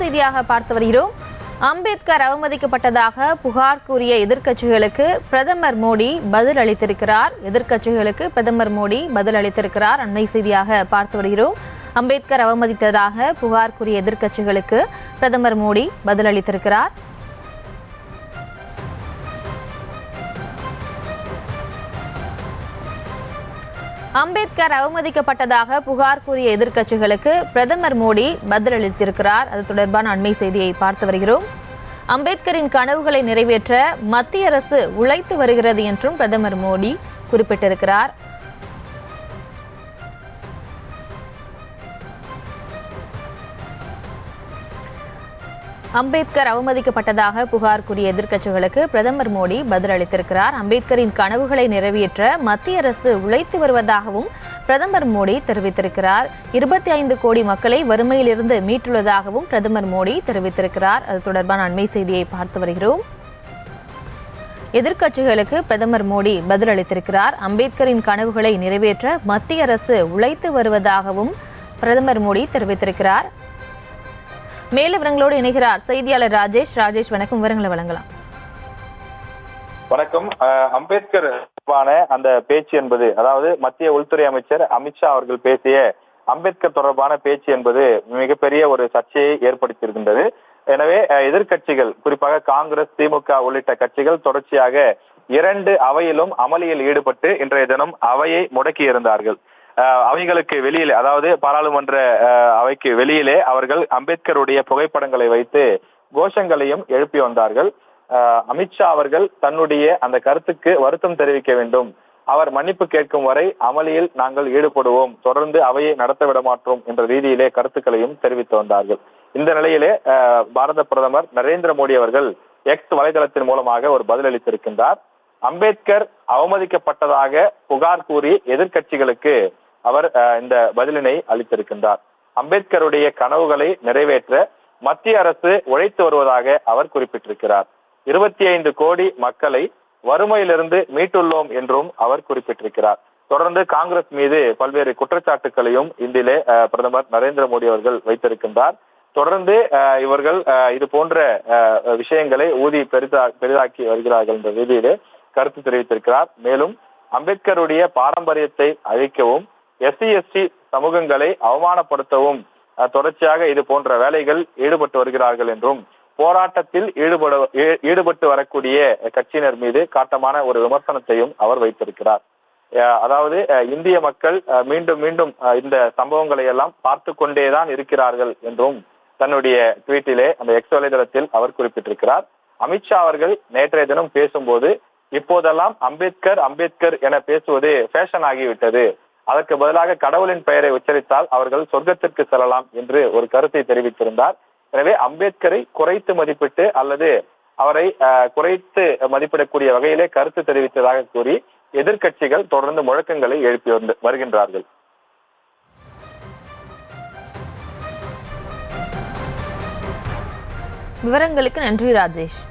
செய்தியாக பார்த்து வருகிறோம். அம்பேத்கர் அவமதிக்கப்பட்டதாக புகார் கூறிய எதிர்க்கட்சிகளுக்கு பிரதமர் மோடி பதில் அளித்திருக்கிறார். அண்மை செய்தியாக பார்த்து வருகிறோம். அம்பேத்கர் அவமதித்ததாக புகார் கூறிய எதிர்க்கட்சிகளுக்கு பிரதமர் மோடி பதில் அளித்திருக்கிறார். அம்பேத்கர் அவமதிக்கப்பட்டதாக புகார் கூறிய எதிர்க்கட்சிகளுக்கு பிரதமர் மோடி பதிலளித்திருக்கிறார். அது தொடர்பான அண்மை செய்தியை பார்த்து வருகிறோம். அம்பேத்கரின் கனவுகளை நிறைவேற்ற மத்திய அரசு உழைத்து வருகிறது என்றும் பிரதமர் மோடி குறிப்பிட்டிருக்கிறார். அம்பேத்கர் அவமதிக்கப்பட்டதாக புகார் கூறிய எதிர்க்கட்சிகளுக்கு பிரதமர் மோடி பதிலளித்திருக்கிறார். அம்பேத்கரின் கனவுகளை நிறைவேற்ற மத்திய அரசு உழைத்து வருவதாகவும் பிரதமர் மோடி தெரிவித்திருக்கிறார். 25 கோடி மக்களை வறுமையிலிருந்து மீட்டுள்ளதாகவும் பிரதமர் மோடி தெரிவித்திருக்கிறார். அது தொடர்பான அண்மை செய்தியை பார்த்து வருகிறோம். எதிர்க்கட்சிகளுக்கு பிரதமர் மோடி பதிலளித்திருக்கிறார். அம்பேத்கரின் கனவுகளை நிறைவேற்ற மத்திய அரசு உழைத்து வருவதாகவும் பிரதமர் மோடி தெரிவித்திருக்கிறார். மேலும் விவரங்களோடு இணைகிறார் செய்தியாளர் ராஜேஷ். வணக்கம், விவரங்களை வழங்கலாம். வணக்கம். அம்பேத்கர் அந்த பேச்சு என்பது, அதாவது மத்திய உள்துறை அமைச்சர் அமித்ஷா அவர்கள் பேசிய அம்பேத்கர் தொடர்பான பேச்சு என்பது மிகப்பெரிய ஒரு சர்ச்சையை ஏற்படுத்தியிருக்கின்றது. எனவே எதிர்க்கட்சிகள், குறிப்பாக காங்கிரஸ், திமுக உள்ளிட்ட கட்சிகள் தொடர்ச்சியாக 2 அவையிலும் அமளியில் ஈடுபட்டு இன்றைய தினம் அவையை முடக்கி இருந்தார்கள். அவைகளுக்கு வெளியிலே, அதாவது பாராளுமன்ற அவைக்கு வெளியிலே அவர்கள் அம்பேத்கருடைய புகைப்படங்களை வைத்து கோஷங்களையும் எழுப்பி வந்தார்கள். அமித்ஷா அவர்கள் தன்னுடைய அந்த கருத்துக்கு வருத்தம் தெரிவிக்க வேண்டும், அவர் மன்னிப்பு கேட்கும் வரை அமளியில் நாங்கள் ஈடுபடுவோம், தொடர்ந்து அவையை நடத்த விட மாட்டோம் என்ற ரீதியிலே கருத்துக்களையும் தெரிவித்து வந்தார்கள். இந்த நிலையிலே பாரத பிரதமர் நரேந்திர மோடி அவர்கள் எக்ஸ் வலைதளத்தின் மூலமாக ஒரு பதிலளித்திருக்கின்றார். அம்பேத்கர் அவமதிக்கப்பட்டதாக புகார் கூறி எதிர்க்கட்சிகளுக்கு அவர் இந்த பதிலினை அளித்திருக்கின்றார். அம்பேத்கருடைய கனவுகளை நிறைவேற்ற மத்திய அரசு உழைத்து வருவதாக அவர் குறிப்பிட்டிருக்கிறார். 25 கோடி மக்களை வறுமையிலிருந்து மீட்டுள்ளோம் என்றும் அவர் குறிப்பிட்டிருக்கிறார். தொடர்ந்து காங்கிரஸ் மீது பல்வேறு குற்றச்சாட்டுகளையும் இந்தியிலே பிரதமர் நரேந்திர மோடி அவர்கள் வைத்திருக்கின்றார். தொடர்ந்து இவர்கள் இது போன்ற விஷயங்களை ஊதி பெரிதாக்கி வருகிறார்கள் என்ற ரீதியிலே கருத்து தெரிவித்திருக்கிறார். மேலும் அம்பேத்கருடைய பாரம்பரியத்தை அழிக்கவும், SC ST சமூகங்களை அவமானப்படுத்தவும் தொடர்ச்சியாக இது போன்ற வேலைகள் ஈடுபட்டு வருகிறார்கள் என்றும், போராட்டத்தில் ஈடுபட்டு வரக்கூடிய கட்சியினர் மீது காட்டமான ஒரு விமர்சனத்தையும் அவர் வைத்திருக்கிறார். அதாவது இந்திய மக்கள் மீண்டும் மீண்டும் இந்த சம்பவங்களை எல்லாம் பார்த்து கொண்டேதான் இருக்கிறார்கள் என்றும் தன்னுடைய ட்வீட்டிலே அந்த எக்ஸ் வலைதளத்தில் அவர் குறிப்பிட்டிருக்கிறார். அமித்ஷா அவர்கள் நேற்றைய தினம் பேசும்போது, இப்போதெல்லாம் அம்பேத்கர் என பேசுவது ஃபேஷன் ஆகிவிட்டது, அதற்கு பதிலாக கடவுளின் பெயரை உச்சரித்தால் அவர்கள் சொர்க்கத்திற்கு செல்லலாம் என்று ஒரு கருத்தை தெரிவித்திருந்தார். எனவே அம்பேத்கரை குறைத்து மதிப்பிட்டு அல்லது அவரை குறைத்து மதிப்பிடக்கூடிய வகையிலே கருத்து தெரிவித்ததாக கூறி எதிர்க்கட்சிகள் தொடர்ந்து முழக்கங்களை எழுப்பி வருகின்றார்கள். விவரங்களுக்கு நன்றி ராஜேஷ்.